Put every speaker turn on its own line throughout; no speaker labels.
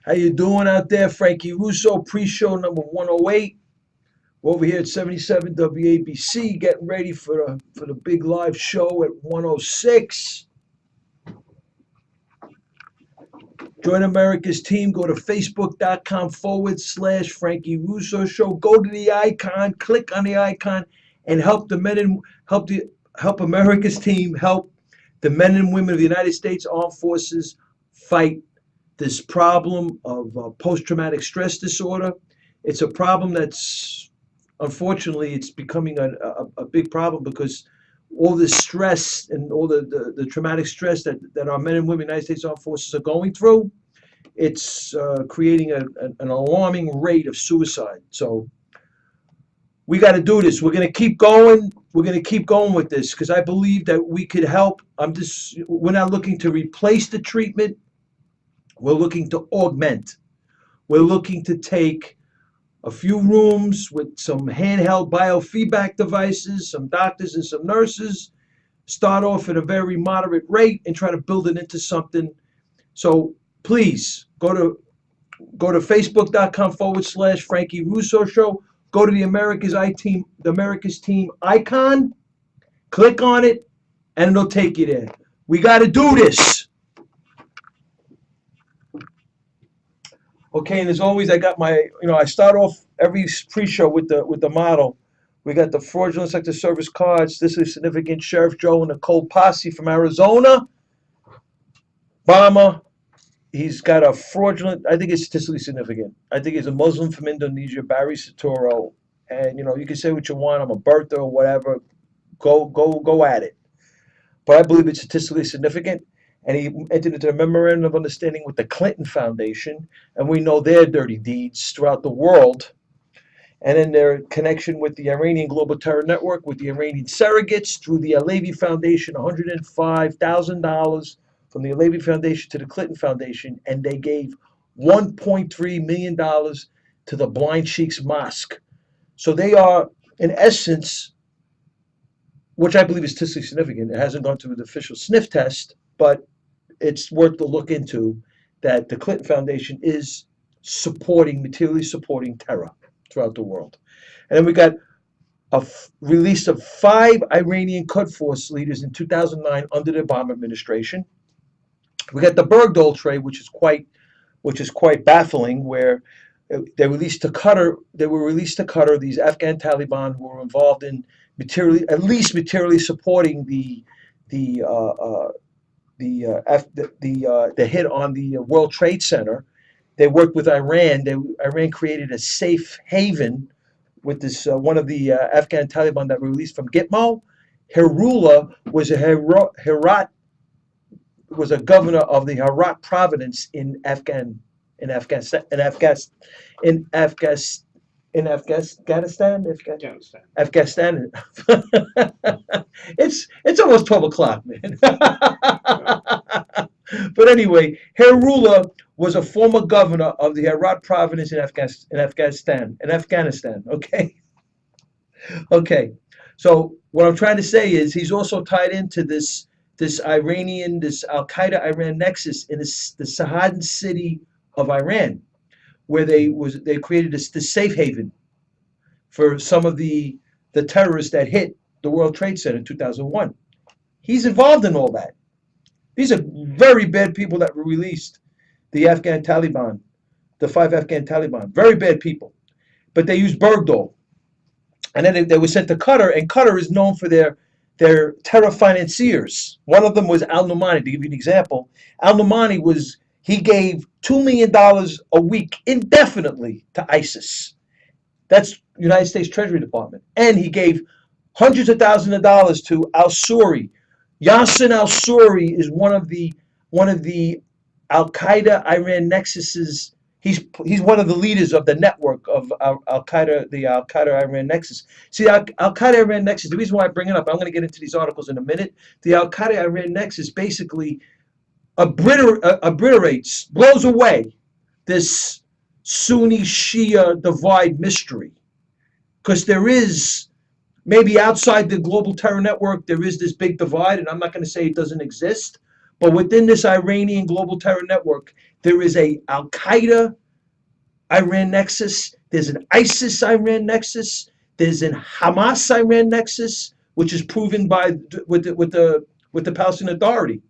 How you doing out there? Frankie Russo, pre-show number 108. We're over here at 77 WABC, getting ready for the big live show at 106. Join America's team. Go to facebook.com/Frankie Russo Show. Go to the icon, click on the icon, and help the men and help America's team help the men and women of the United States Armed Forces fight this problem of post-traumatic stress disorder. It's a problem that's, unfortunately, it's becoming a big problem because all this stress and all the traumatic stress that our men and women of the United States Armed Forces are going through, it's creating an alarming rate of suicide. So we got to do this. We're going to keep going. We're going to keep going with this because I believe that we could help. We're not looking to replace the treatment. We're looking to augment. We're looking to take a few rooms with some handheld biofeedback devices, some doctors and some nurses, start off at a very moderate rate and try to build it into something. So please go to facebook.com/Frankie Russo Show. Go to the America's Team icon, click on it, and it'll take you there. We got to do this. Okay, and as always, I got my, I start off every pre-show with the motto. We got the fraudulent sector service cards. This is significant. Sheriff Joe and the Cold Posse from Arizona. Obama, he's got a fraudulent, I think it's statistically significant. I think he's a Muslim from Indonesia, Barry Soetoro. And, you can say what you want. I'm a birther or whatever. Go at it. But I believe it's statistically significant. And he entered into a memorandum of understanding with the Clinton Foundation, and we know their dirty deeds throughout the world. And then their connection with the Iranian Global Terror Network, with the Iranian surrogates, through the Alevi Foundation, $105,000 from the Alevi Foundation to the Clinton Foundation, and they gave $1.3 million to the Blind Sheikh's Mosque. So they are, in essence, which I believe is statistically significant. It hasn't gone through the official sniff test, but it's worth to look into, that the Clinton Foundation is materially supporting terror throughout the world. And then we got a release of 5 Iranian Quds Force leaders in 2009 under the Obama administration. We got the Bergdahl trade, which is quite baffling, where they released to Qatar. They were released to Qatar, these Afghan Taliban who were involved in materially supporting the hit on the World Trade Center. They worked with Iran. Iran created a safe haven with this one of the Afghan Taliban that were released from Gitmo. Hirullah was a governor of the Herat province in Afghanistan. It's almost 12 o'clock, man. But anyway, Hirullah was a former governor of the Herat province in Afghanistan. Okay. So what I'm trying to say is he's also tied into this Al Qaeda Iran nexus in the Sahadan city of Iran, where they created this safe haven for some of the terrorists that hit the World Trade Center in 2001. He's involved in all that. These are very bad people that were released. The Afghan Taliban, the 5 Afghan Taliban, very bad people. But they used Bergdahl. And then they were sent to Qatar, and Qatar is known for their terror financiers. One of them was al-Numani. To give you an example, al-Numani he gave $2 million a week indefinitely to ISIS. That's United States Treasury Department. And he gave hundreds of thousands of dollars to al-Suri. Yassin al-Suri is one of the Al Qaeda Iran nexuses. He's one of the leaders of the network of Al Qaeda, the Al Qaeda Iran nexus. See, Al Qaeda Iran nexus. The reason why I bring it up, I'm going to get into these articles in a minute. The Al Qaeda Iran nexus basically obliterates, blows away this Sunni Shia divide mystery, because there is, maybe outside the global terror network, there is this big divide, and I'm not going to say it doesn't exist, but within this Iranian global terror network, There is a Al Qaeda Iran nexus. There's an ISIS Iran nexus. There's an Hamas Iran nexus, which is proven by with the Palestinian Authority.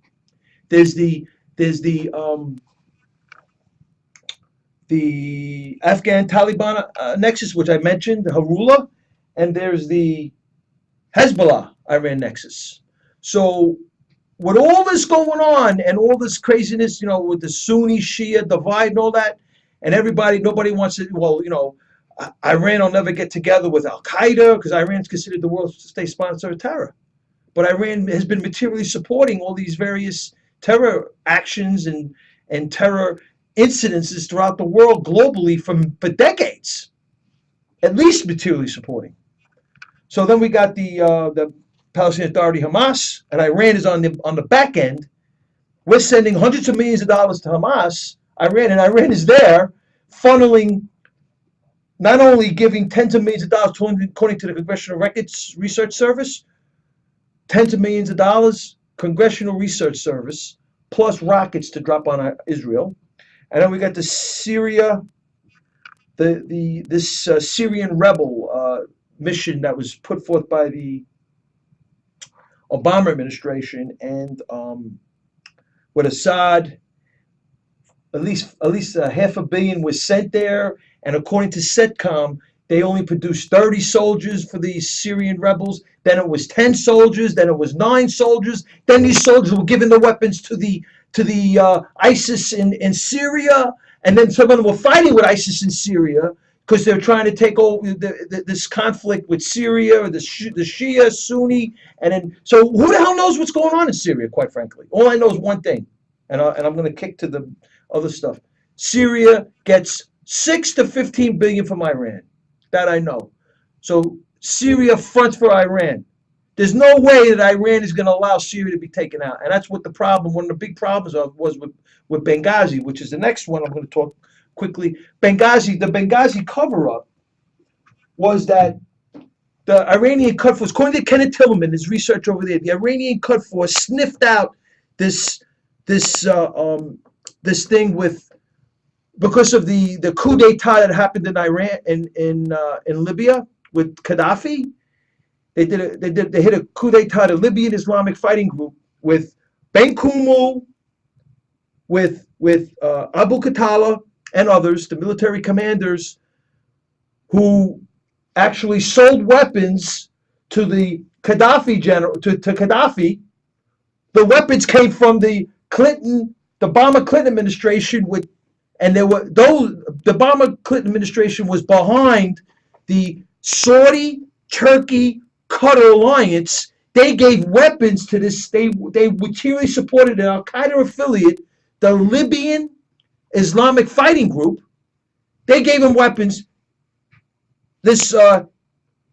There's the Afghan Taliban nexus, which I mentioned, the Harula, and there's the Hezbollah Iran nexus. So with all this going on and all this craziness, with the Sunni Shia divide and all that, and nobody wants to, Iran will never get together with Al Qaeda because Iran is considered the world's state sponsor of terror. But Iran has been materially supporting all these various terror actions and terror incidences throughout the world globally for decades, at least materially supporting. So then we got the Palestinian Authority, Hamas, and Iran is on the back end. We're sending hundreds of millions of dollars to Hamas, Iran, and Iran is there funneling, not only giving tens of millions of dollars, according to the Congressional Research Service, tens of millions of dollars, Congressional Research Service, plus rockets to drop on Israel. And then we got the Syria, this Syrian rebel mission that was put forth by the Obama administration, and with Assad, at least $500 million was sent there. And according to CENTCOM, they only produced 30 soldiers for these Syrian rebels. Then it was 10 soldiers. Then it was 9 soldiers. Then these soldiers were given the weapons to the ISIS in Syria. And then some of them were fighting with ISIS in Syria because they're trying to take over this conflict with Syria, or the Shia, Sunni. And then, so who the hell knows what's going on in Syria, quite frankly? All I know is one thing, and I'm going to kick to the other stuff. Syria gets 6 to 15 billion from Iran. That I know. So Syria fronts for Iran. There's no way that Iran is going to allow Syria to be taken out. And that's what the problem, one of the big problems was with Benghazi, which is the next one I'm going to talk quickly. The Benghazi cover-up was that the Iranian Quds Force, according to Kenneth Tillman, his research over there, the Iranian Quds Force sniffed out this thing with, because of the coup d'etat that happened in Iran in Libya with Gaddafi. They hit a coup d'etat, the Libyan Islamic Fighting Group, with Ben Kumu, with Abu Khatala and others, the military commanders, who actually sold weapons to the Gaddafi general, to Gaddafi. The weapons came from the Obama-Clinton administration, and the Obama-Clinton administration was behind the Saudi, Turkey, Qatar alliance. They gave weapons to this. They materially supported an Al Qaeda affiliate, the Libyan Islamic Fighting Group. They gave them weapons. This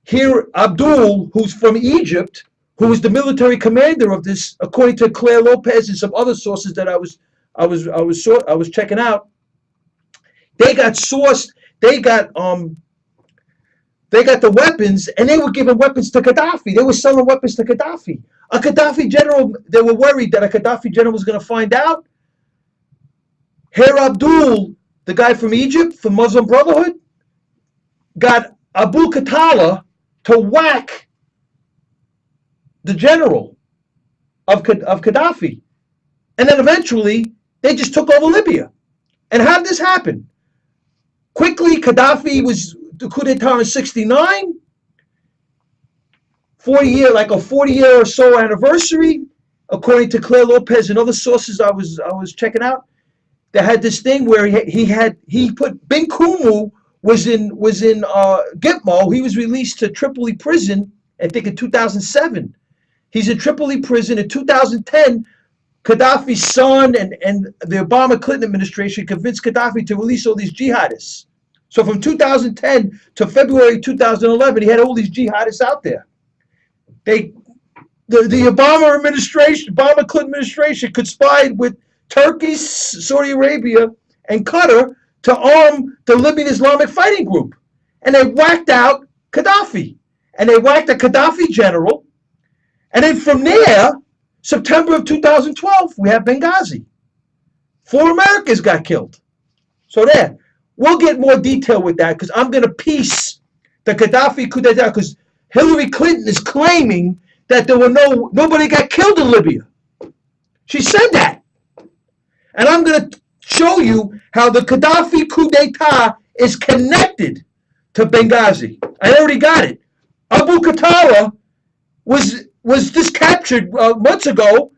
here Abdul, who's from Egypt, who was the military commander of this, according to Claire Lopez and some other sources that I was checking out. They got sourced. They got the weapons, and they were giving weapons to Gaddafi. They were selling weapons to Gaddafi. A Gaddafi general, they were worried that a Gaddafi general was going to find out. Here Abdul, the guy from Egypt, from Muslim Brotherhood, got Abu Khatala to whack the general of Gaddafi. And then eventually, they just took over Libya. And how did this happen? Quickly, Gaddafi was the coup d'etat in '69, 40-year or so anniversary, according to Claire Lopez and other sources I was checking out. They had this thing where he put Ben Kumu was in Gitmo. He was released to Tripoli prison, I think in 2007. He's in Tripoli prison in 2010. Gaddafi's son and the Obama-Clinton administration convinced Gaddafi to release all these jihadists. So from 2010 to February 2011, he had all these jihadists out there. The Obama-Clinton administration conspired with Turkey, Saudi Arabia, and Qatar to arm the Libyan Islamic Fighting Group. And they whacked out Gaddafi. And they whacked a Gaddafi general. And then from there, September of 2012, we have Benghazi. 4 Americans got killed. So there. We'll get more detail with that because I'm going to piece the Gaddafi coup d'etat because Hillary Clinton is claiming that nobody got killed in Libya. She said that. And I'm going to show you how the Gaddafi coup d'etat is connected to Benghazi. I already got it. Abu Qatada was just captured months ago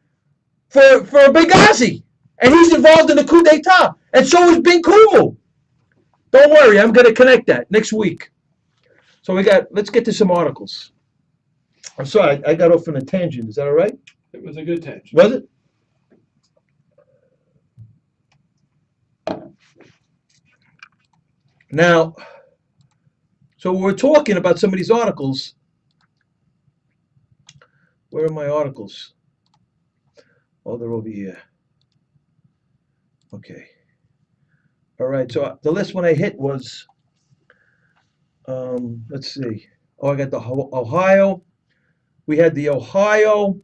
for Benghazi. And he's involved in the coup d'etat. And so is Bin Kumu. Don't worry, I'm going to connect that next week. So let's get to some articles. I'm sorry, I got off on a tangent. Is that all right?
It was a good tangent.
Was it? Now, so we're talking about some of these articles. Where are my articles? Oh, they're over here. Okay. All right, so the last one I hit was, let's see. Oh, I got the Ohio. We had the Ohio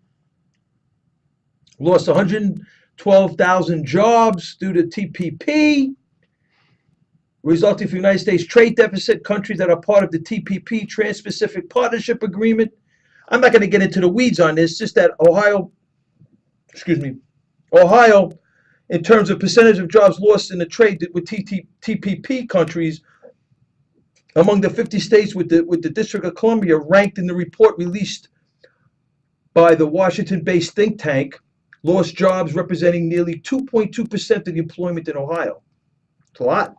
lost 112,000 jobs due to TPP, resulting from the United States trade deficit. Countries that are part of the TPP, Trans-Pacific Partnership Agreement. I'm not going to get into the weeds on this, just that Ohio, in terms of percentage of jobs lost in the trade with TPP countries, among the 50 states with the District of Columbia ranked in the report released by the Washington-based think tank, lost jobs representing nearly 2.2% of the employment in Ohio. It's a lot.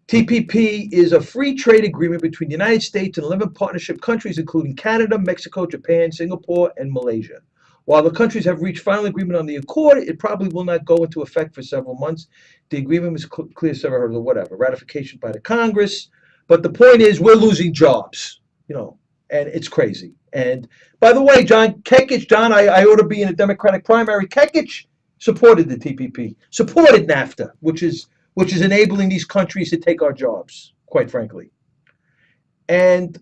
TPP is a free trade agreement between the United States and 11 partnership countries, including Canada, Mexico, Japan, Singapore, and Malaysia. While the countries have reached final agreement on the accord, it probably will not go into effect for several months. The agreement was clear several hurdles or whatever, ratification by the Congress. But the point is, we're losing jobs, and it's crazy. And by the way, John Kekich, I ought to be in a Democratic primary. Kekich supported the TPP, supported NAFTA, which is enabling these countries to take our jobs, quite frankly. And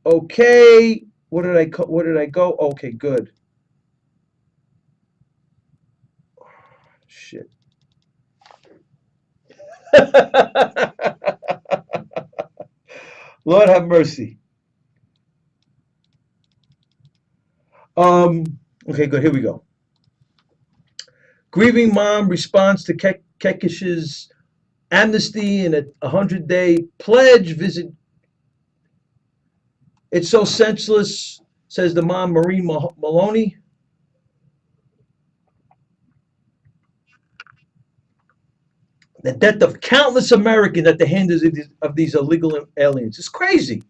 okay. Where did I go? Okay, good. Shit. Lord have mercy. Okay, good. Here we go. Grieving mom responds to Kekich's amnesty and a 100-day pledge. Visit. It's so senseless, says the mom, Maureen Maloney. The death of countless Americans at the hands of these illegal aliens. It's crazy.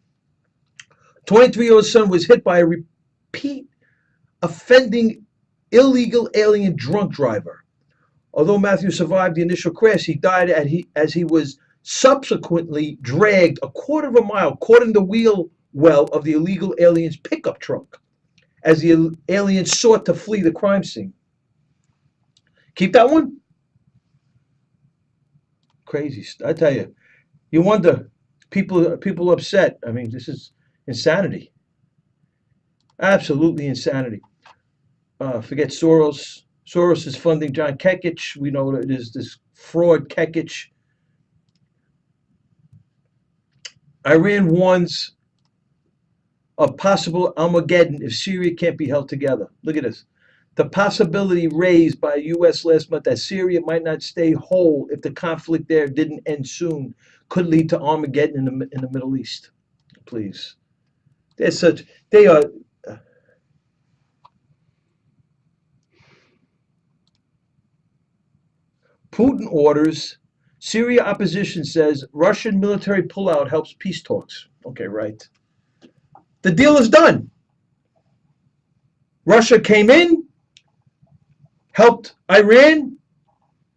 23-year-old son was hit by a repeat offending illegal alien drunk driver. Although Matthew survived the initial crash, he died as he was subsequently dragged a quarter of a mile, caught in the wheel well of the illegal alien's pickup truck as the aliens sought to flee the crime scene. Keep that one? Crazy. I tell you, you wonder, people upset. I mean, this is insanity. Absolutely insanity. Forget Soros. Soros is funding John Kekich. We know it is this fraud Kekich. Iran warns of possible Armageddon if Syria can't be held together. Look at this. The possibility raised by the U.S. last month that Syria might not stay whole if the conflict there didn't end soon could lead to Armageddon in the Middle East. Please. They are. Putin orders. Syria opposition says Russian military pullout helps peace talks. Okay, right. The deal is done. Russia came in, helped Iran,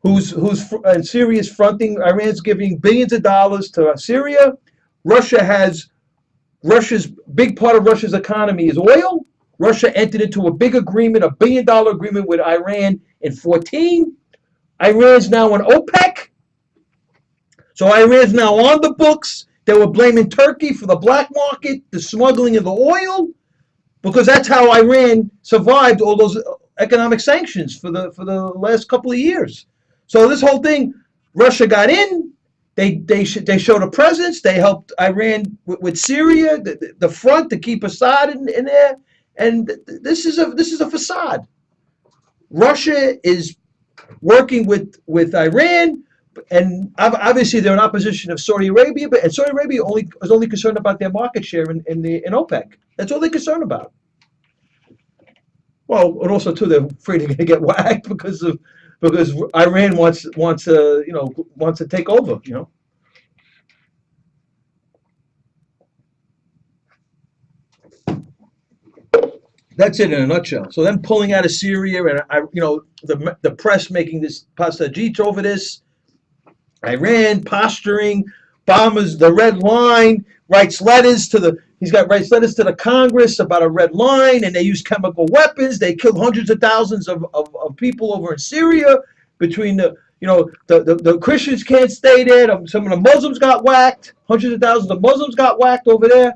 and Syria's fronting. Iran's giving billions of dollars to Syria. Russia's big part of Russia's economy is oil. Russia entered into a big agreement, $1 billion agreement with Iran in 2014. Iran's now on OPEC. So Iran's now on the books. They were blaming Turkey for the black market, the smuggling of the oil, because that's how Iran survived all those economic sanctions for the last couple of years. So this whole thing, Russia got in. They showed a presence. They helped Iran with Syria, the front to keep Assad in there. And this is a facade. Russia is working with Iran, and obviously they're in opposition of Saudi Arabia. But Saudi Arabia is only concerned about their market share in OPEC. That's all they're concerned about. Well, and also too, they're afraid they're going to get whacked because Iran wants to take over. That's it in a nutshell. So them pulling out of Syria, and the press making this pastajit over this. Iran posturing, bombers the red line, writes letters to the Congress about a red line, and they use chemical weapons. They killed hundreds of thousands of people over in Syria. Between the Christians can't stay there. Some of the Muslims got whacked. Hundreds of thousands of Muslims got whacked over there.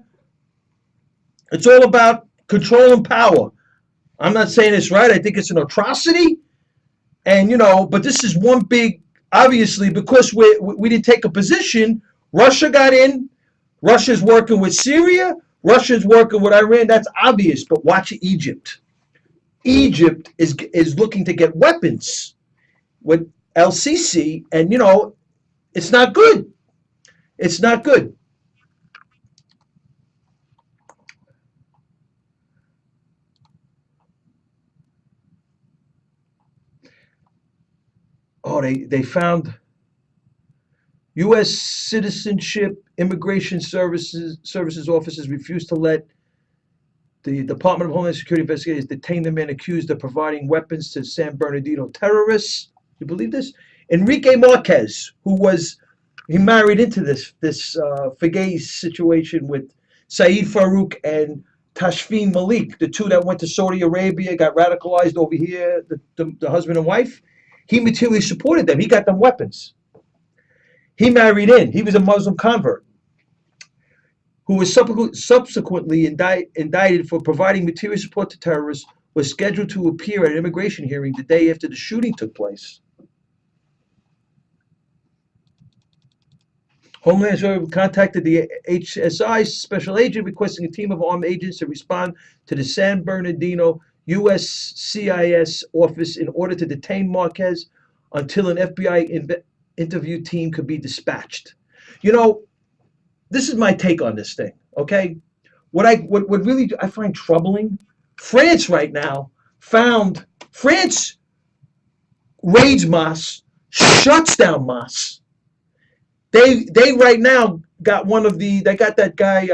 It's all about control and power. I'm not saying it's right. I think it's an atrocity. And, but this is one big, obviously, because we didn't take a position, Russia got in. Russia's working with Syria. Russia's working with Iran. That's obvious. But watch Egypt. Egypt is looking to get weapons with El-Sisi. And, it's not good. It's not good. Oh, they found U.S. Citizenship Immigration Services officers refused to let the Department of Homeland Security investigators detain the man accused of providing weapons to San Bernardino terrorists. You believe this? Enrique Marquez, he married into this Fagay situation with Saeed Farouk and Tashfeen Malik, the two that went to Saudi Arabia, got radicalized over here, the husband and wife. He materially supported them. He got them weapons. He married in. He was a Muslim convert who was subsequently indicted for providing material support to terrorists, was scheduled to appear at an immigration hearing the day after the shooting took place. Homeland Security contacted the HSI special agent requesting a team of armed agents to respond to the San Bernardino USCIS office in order to detain Marquez until an FBI interview team could be dispatched. This is my take on this thing, okay? What really I find troubling, France right now France raids Hamas, shuts down Hamas. They right now got they got that guy,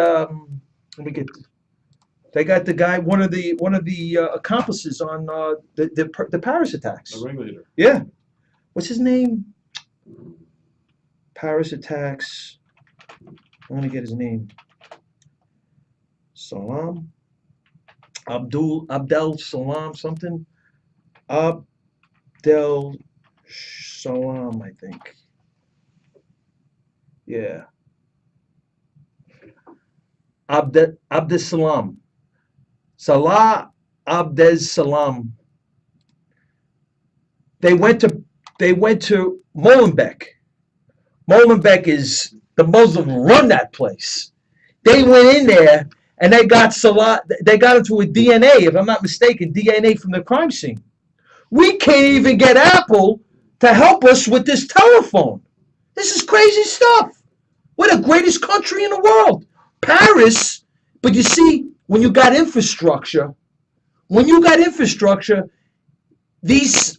they got the guy, one of the accomplices on the Paris attacks.
The ringleader.
Yeah. What's his name? Paris attacks. I'm gonna get his name. Salam. Abdel Salam something. Abdel Salam, I think. Yeah. Abdesalam. Salah Abdesalam. They went to Molenbeek. Molenbeek is the Muslims run that place. They went in there and they got Salah. They got into a DNA, if I'm not mistaken, DNA from the crime scene. We can't even get Apple to help us with this telephone. This is crazy stuff. We're the greatest country in the world. Paris, but you see, when you got infrastructure, these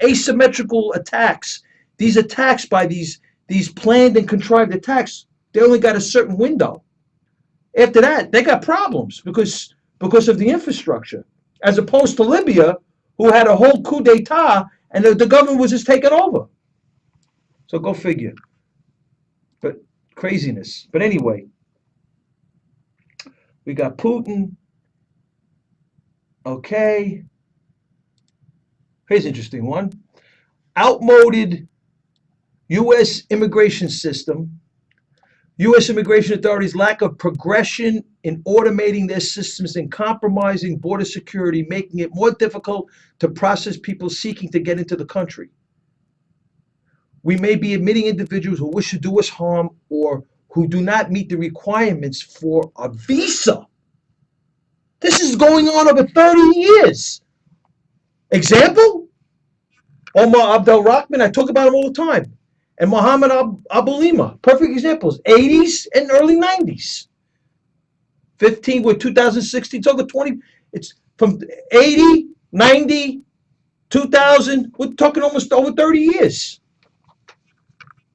asymmetrical attacks, these attacks by these planned and contrived attacks, they only got a certain window. After that, they got problems because of the infrastructure, as opposed to Libya, who had a whole coup d'etat and the government was just taken over. So go figure. But craziness. But anyway, we got Putin. Okay. Here's an interesting one. Outmoded U.S. immigration system. U.S. immigration authorities' lack of progression in automating their systems and compromising border security, making it more difficult to process people seeking to get into the country. We may be admitting individuals who wish to do us harm or who do not meet the requirements for a visa. This is going on over 30 years. Example, Omar Abdel Rahman, I talk about him all the time, and Mohammed Abulima, perfect examples, 80s and early 90s. 15 with 2016, talk about 20, it's from 80, 90, 2000, we're talking almost over 30 years.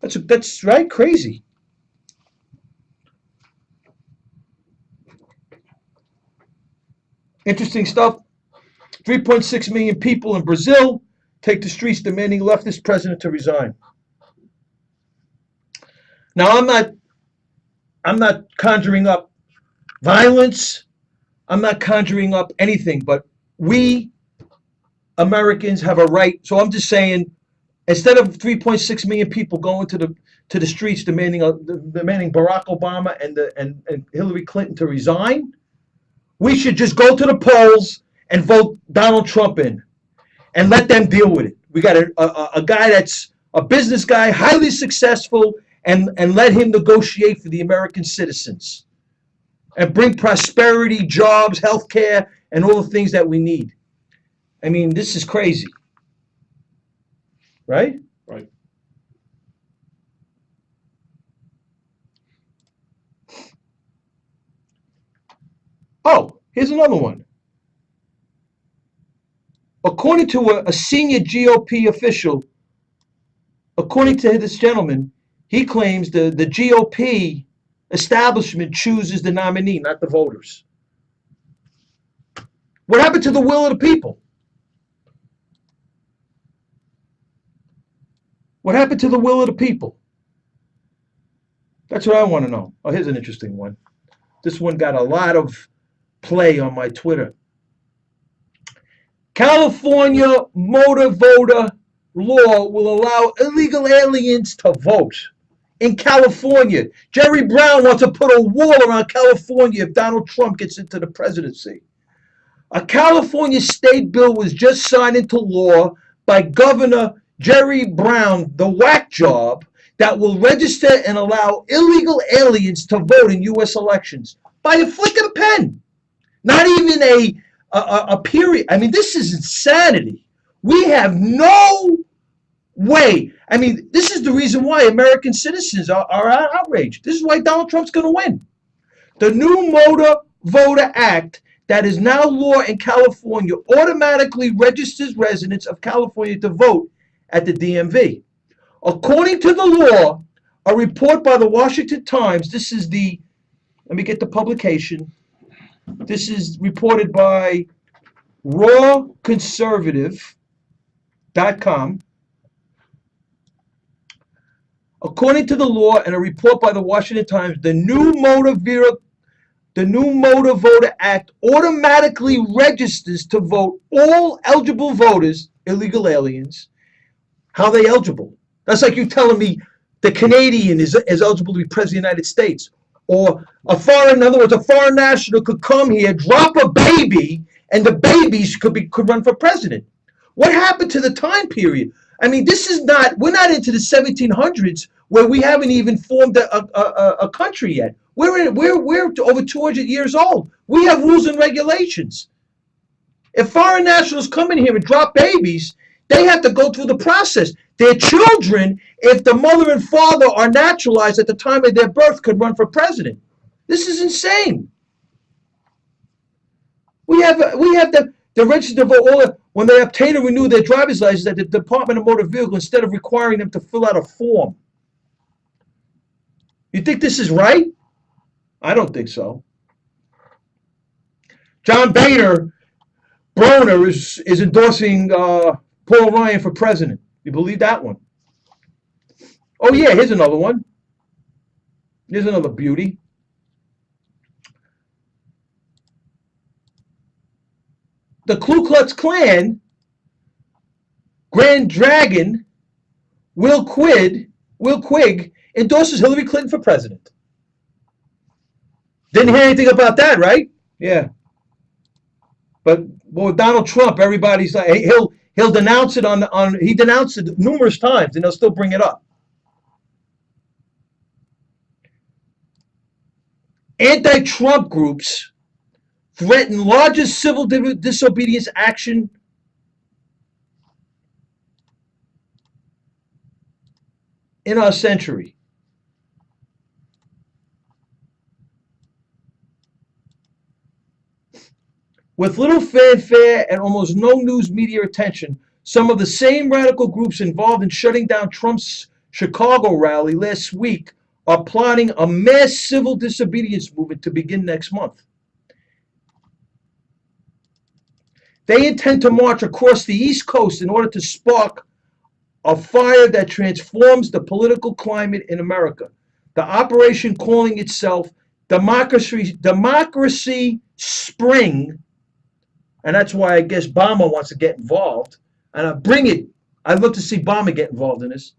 That's right, crazy. Interesting stuff. 3.6 million people in Brazil take the streets demanding leftist president to resign. Now, I'm not conjuring up violence. I'm not conjuring up anything, but we Americans have a right. So I'm just saying, instead of 3.6 million people going to the streets demanding Barack Obama and Hillary Clinton to resign, we should just go to the polls and vote Donald Trump in and let them deal with it. We got a guy that's a business guy, highly successful, and let him negotiate for the American citizens and bring prosperity, jobs, health care, and all the things that we need. I mean, this is crazy. Right?
Right.
Oh, here's another one. According to a senior GOP official, according to this gentleman, he claims the GOP establishment chooses the nominee, not the voters. What happened to the will of the people? What happened to the will of the people? That's what I want to know. Oh, here's an interesting one. This one got a lot of play on my Twitter. California motor voter law will allow illegal aliens to vote. In California, Jerry Brown wants to put a wall around California if Donald Trump gets into the presidency. A California state bill was just signed into law by Governor Jerry Brown, the whack job, that will register and allow illegal aliens to vote in U.S. elections by a flick of a pen. Not even a period. I mean, this is insanity. We have no way. I mean, this is the reason why American citizens are outraged. This is why Donald Trump's going to win. The new Motor Voter Act that is now law in California automatically registers residents of California to vote at the DMV. According to the law, a report by the Washington Times, this is the, let me get the publication. This is reported by rawconservative.com. According to the law and a report by the Washington Times, the new Motor Voter Act automatically registers to vote all eligible voters, illegal aliens. How are they eligible? That's like you telling me the Canadian is eligible to be president of the United States. Or in other words, a foreign national could come here, drop a baby, and the babies could run for president. What happened to the time period? I mean, we're not into the 1700s where we haven't even formed a country yet. We're over 200 years old. We have rules and regulations. If foreign nationals come in here and drop babies, they have to go through the process. Their children, if the mother and father are naturalized at the time of their birth, could run for president. This is insane. We have the register to vote when they obtain or renew their driver's license at the Department of Motor Vehicle instead of requiring them to fill out a form. You think this is right? I don't think so. John Boehner is endorsing Paul Ryan for president. You believe that one? Oh yeah, here's another one. Here's another beauty. The Ku Klux Klan Grand Dragon Will Quigg endorses Hillary Clinton for president. Didn't hear anything about that, right? Yeah. But well, with Donald Trump, everybody's like he'll denounce it on he denounced it numerous times, and they'll still bring it up. Anti-Trump groups threaten largest civil disobedience action in our century. With little fanfare and almost no news media attention, some of the same radical groups involved in shutting down Trump's Chicago rally last week are plotting a mass civil disobedience movement to begin next month. They intend to march across the East Coast in order to spark a fire that transforms the political climate in America. The operation, calling itself Democracy Spring, and that's why I guess Obama wants to get involved, and I'd love to see Obama get involved in this,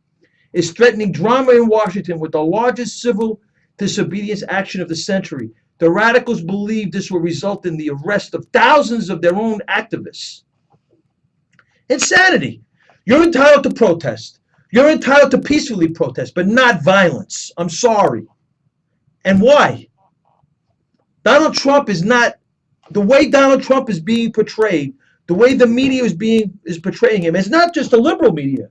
is threatening drama in Washington with the largest civil disobedience action of the century. The radicals believe this will result in the arrest of thousands of their own activists. Insanity. You're entitled to protest. You're entitled to peacefully protest, but not violence. I'm sorry. And why? Donald Trump is not, the way Donald Trump is being portrayed, the way the media is portraying him, it's not just the liberal media.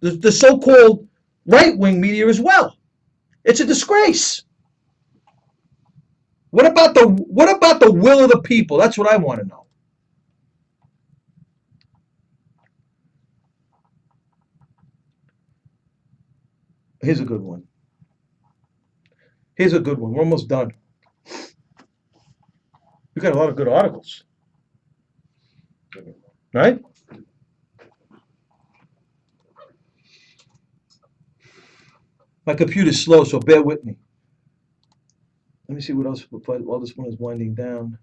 The so-called right-wing media as well. It's a disgrace. What about the will of the people? That's what I want to know. Here's a good one. Here's a good one. We're almost done. We got a lot of good articles. Right? My computer's slow, so bear with me. Let me see what else while this one is winding down.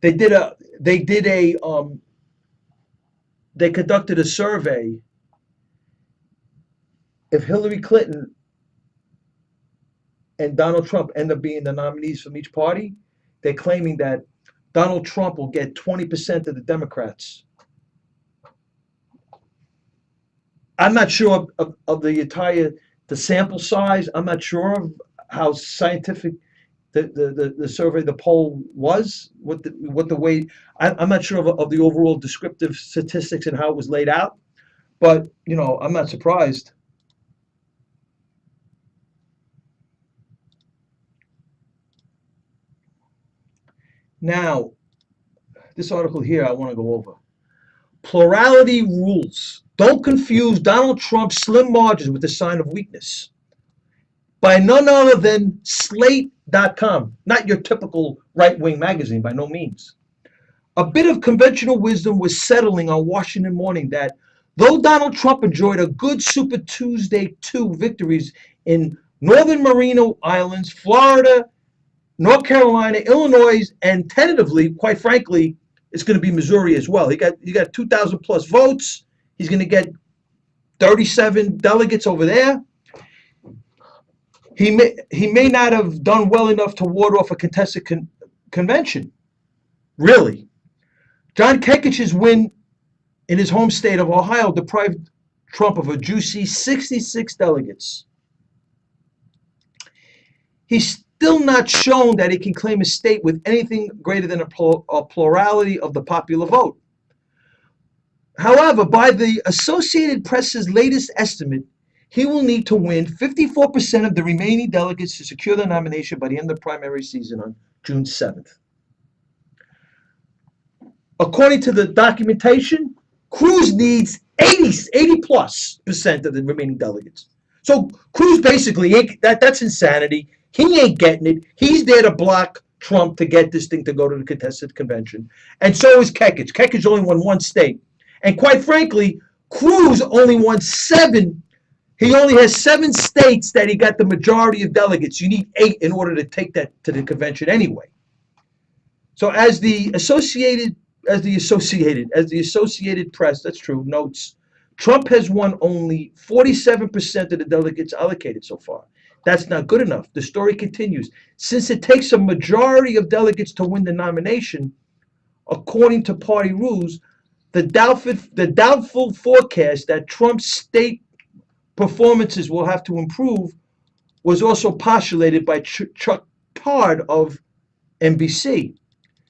They conducted a survey. If Hillary Clinton and Donald Trump end up being the nominees from each party, they're claiming that Donald Trump will get 20% of the Democrats. I'm not sure of the sample size. I'm not sure of how scientific the survey, the poll was, what the way. I'm not sure of the overall descriptive statistics and how it was laid out, but I'm not surprised. Now, this article here I want to go over. Plurality rules. Don't confuse Donald Trump's slim margins with a sign of weakness. By none other than Slate.com, not your typical right-wing magazine, by no means. A bit of conventional wisdom was settling on Washington Morning that though Donald Trump enjoyed a good Super Tuesday 2 victories in Northern Marino Islands, Florida, North Carolina, Illinois, and tentatively, quite frankly, it's going to be Missouri as well. He got 2,000 plus votes. He's going to get 37 delegates over there. He may not have done well enough to ward off a contested convention. Really. John Kekich's win in his home state of Ohio deprived Trump of a juicy 66 delegates. He's still not shown that he can claim a state with anything greater than a plurality of the popular vote. However, by the Associated Press's latest estimate, he will need to win 54% of the remaining delegates to secure the nomination by the end of the primary season on June 7th. According to the documentation, Cruz needs 80+% of the remaining delegates. So Cruz basically, that's insanity. He ain't getting it. He's there to block Trump to get this thing to go to the contested convention. And so is Kekich. Kekich only won one state. And quite frankly, Cruz only won 7. He only has 7 states that he got the majority of delegates. You need 8 in order to take that to the convention anyway. So as the Associated Press, that's true, notes, Trump has won only 47% of the delegates allocated so far. That's not good enough. The story continues. Since it takes a majority of delegates to win the nomination, according to party rules, the doubtful forecast that Trump's state performances will have to improve was also postulated by Chuck Todd of NBC.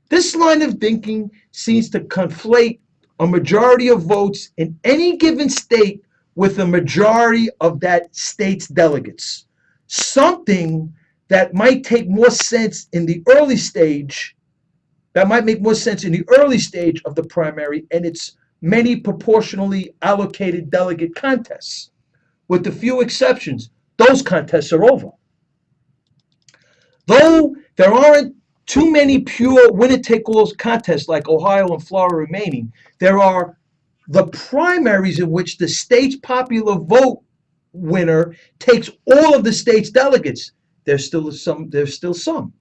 This line of thinking seems to conflate a majority of votes in any given state with a majority of that state's delegates. Something that might take more sense in the early stage, that might make more sense in the early stage of the primary and its many proportionally allocated delegate contests. With a few exceptions, those contests are over. Though there aren't too many pure winner-take-all contests like Ohio and Florida remaining, there are the primaries in which the state's popular vote winner takes all of the state's delegates. There's still some.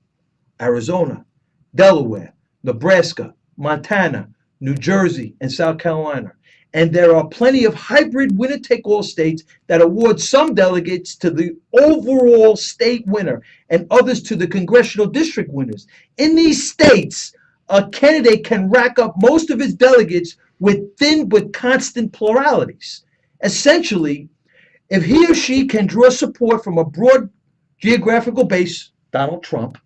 Arizona, Delaware, Nebraska, Montana, New Jersey, and South Carolina. And there are plenty of hybrid winner-take-all states that award some delegates to the overall state winner and others to the congressional district winners. In these states, a candidate can rack up most of his delegates with thin but constant pluralities. Essentially, if he or she can draw support from a broad geographical base, Donald Trump,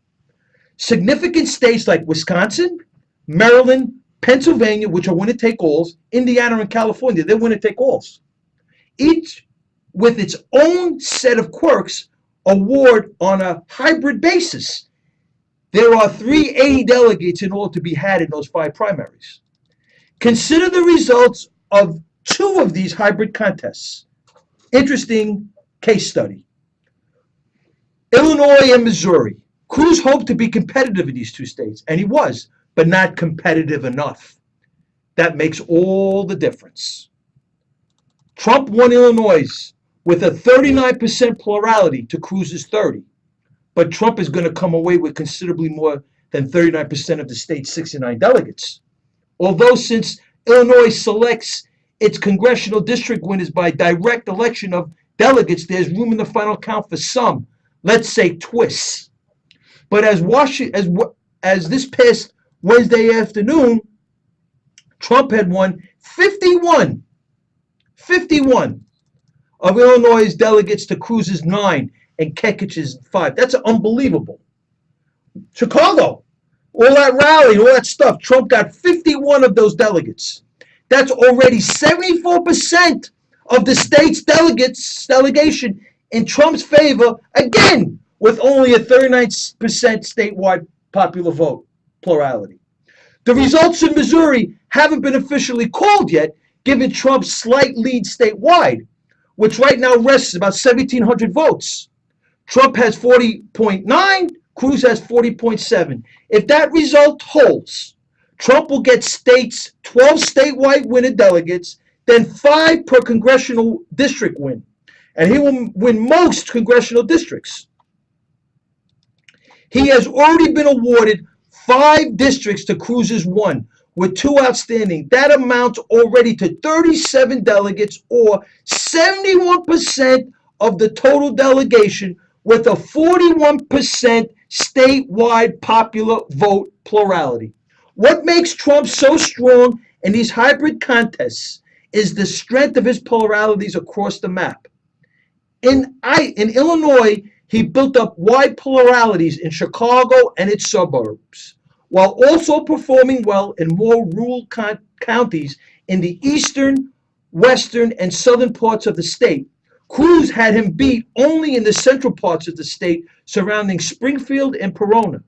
significant states like Wisconsin, Maryland, Pennsylvania, which are winner-take-alls, Indiana and California, they're winner-take-alls. Each with its own set of quirks, award on a hybrid basis. There are 380 delegates in all to be had in those 5 primaries. Consider the results of 2 of these hybrid contests. Interesting case study. Illinois and Missouri. Cruz hoped to be competitive in these 2 states, and he was, but not competitive enough. That makes all the difference. Trump won Illinois with a 39% plurality to Cruz's 30%. But Trump is going to come away with considerably more than 39% of the state's 69 delegates. Although since Illinois selects its congressional district winners by direct election of delegates, there's room in the final count for some, let's say, twists. But as this past Wednesday afternoon, Trump had won 51 of Illinois' delegates to Cruz's 9 and Kekich's 5. That's unbelievable. Chicago, all that rally, all that stuff, Trump got 51 of those delegates. That's already 74% of the state's delegation in Trump's favor, again, with only a 39% statewide popular vote plurality. The results in Missouri haven't been officially called yet, given Trump's slight lead statewide, which right now rests about 1,700 votes. Trump has 40.9, Cruz has 40.7. If that result holds, Trump will get states 12 statewide winner delegates, then 5 per congressional district win, and he will win most congressional districts. He has already been awarded 5 districts to Cruz's 1, with 2 outstanding. That amounts already to 37 delegates, or 71% of the total delegation, with a 41% statewide popular vote plurality. What makes Trump so strong in these hybrid contests is the strength of his pluralities across the map. In Illinois, he built up wide pluralities in Chicago and its suburbs, while also performing well in more rural counties in the eastern, western, and southern parts of the state. Cruz had him beat only in the central parts of the state surrounding Springfield and Corona.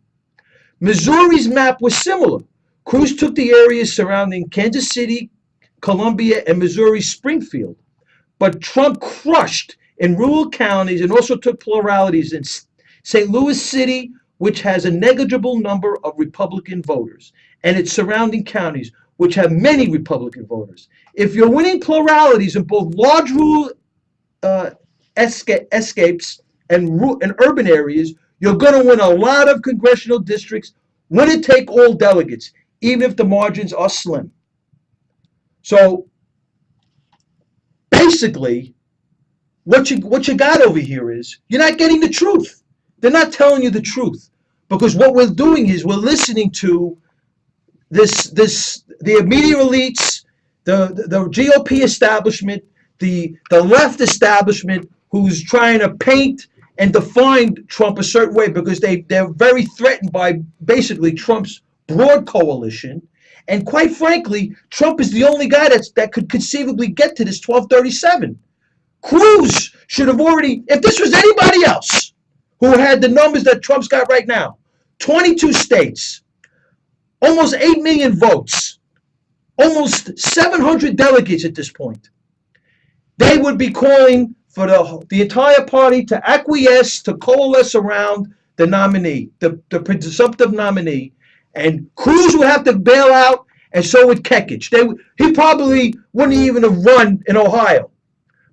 Missouri's map was similar. Cruz took the areas surrounding Kansas City, Columbia, and Missouri Springfield. But Trump crushed in rural counties and also took pluralities in St. Louis City, which has a negligible number of Republican voters, and its surrounding counties, which have many Republican voters. If you're winning pluralities in both large rural escapes and urban areas, you're going to win a lot of congressional districts, winner take all delegates, even if the margins are slim. So basically, what you got over here is you're not getting the truth. They're not telling you the truth, because what we're doing is we're listening to the media elites, the GOP establishment, the left establishment, who's trying to paint and define Trump a certain way, because they're very threatened by basically Trump's broad coalition. And quite frankly, Trump is the only guy that could conceivably get to this 1237. Cruz should have already, if this was anybody else who had the numbers that Trump's got right now, 22 states, almost 8 million votes, almost 700 delegates at this point, they would be calling for the entire party to acquiesce, to coalesce around the nominee, the presumptive nominee. And Cruz would have to bail out, and so would Kekich. He probably wouldn't even have run in Ohio,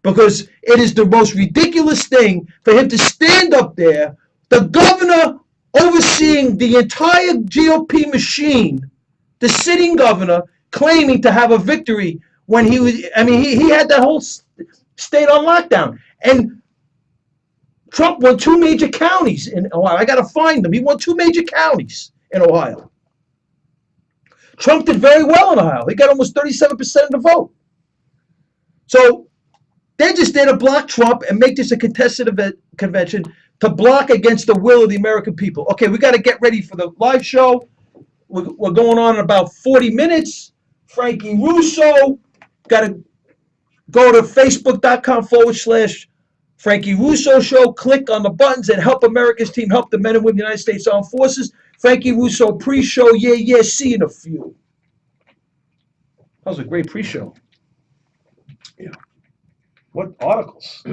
because it is the most ridiculous thing for him to stand up there, the governor overseeing the entire GOP machine, the sitting governor, claiming to have a victory when he had that whole state on lockdown. And Trump won 2 major counties in Ohio. I got to find them. He won 2 major counties in Ohio. Trump did very well in Ohio. He got almost 37% of the vote. So they just did to block Trump and make this a contested event, convention, to block against the will of the American people. Okay, we got to get ready for the live show. We're going on in about 40 minutes. Frankie Russo. Got to go to facebook.com/Frankie Russo Show. Click on the buttons and help America's team, help the men and women of the United States Armed Forces. Frankie Russo pre-show. Yeah. See you in a few. That was a great pre-show.
Yeah.
What articles?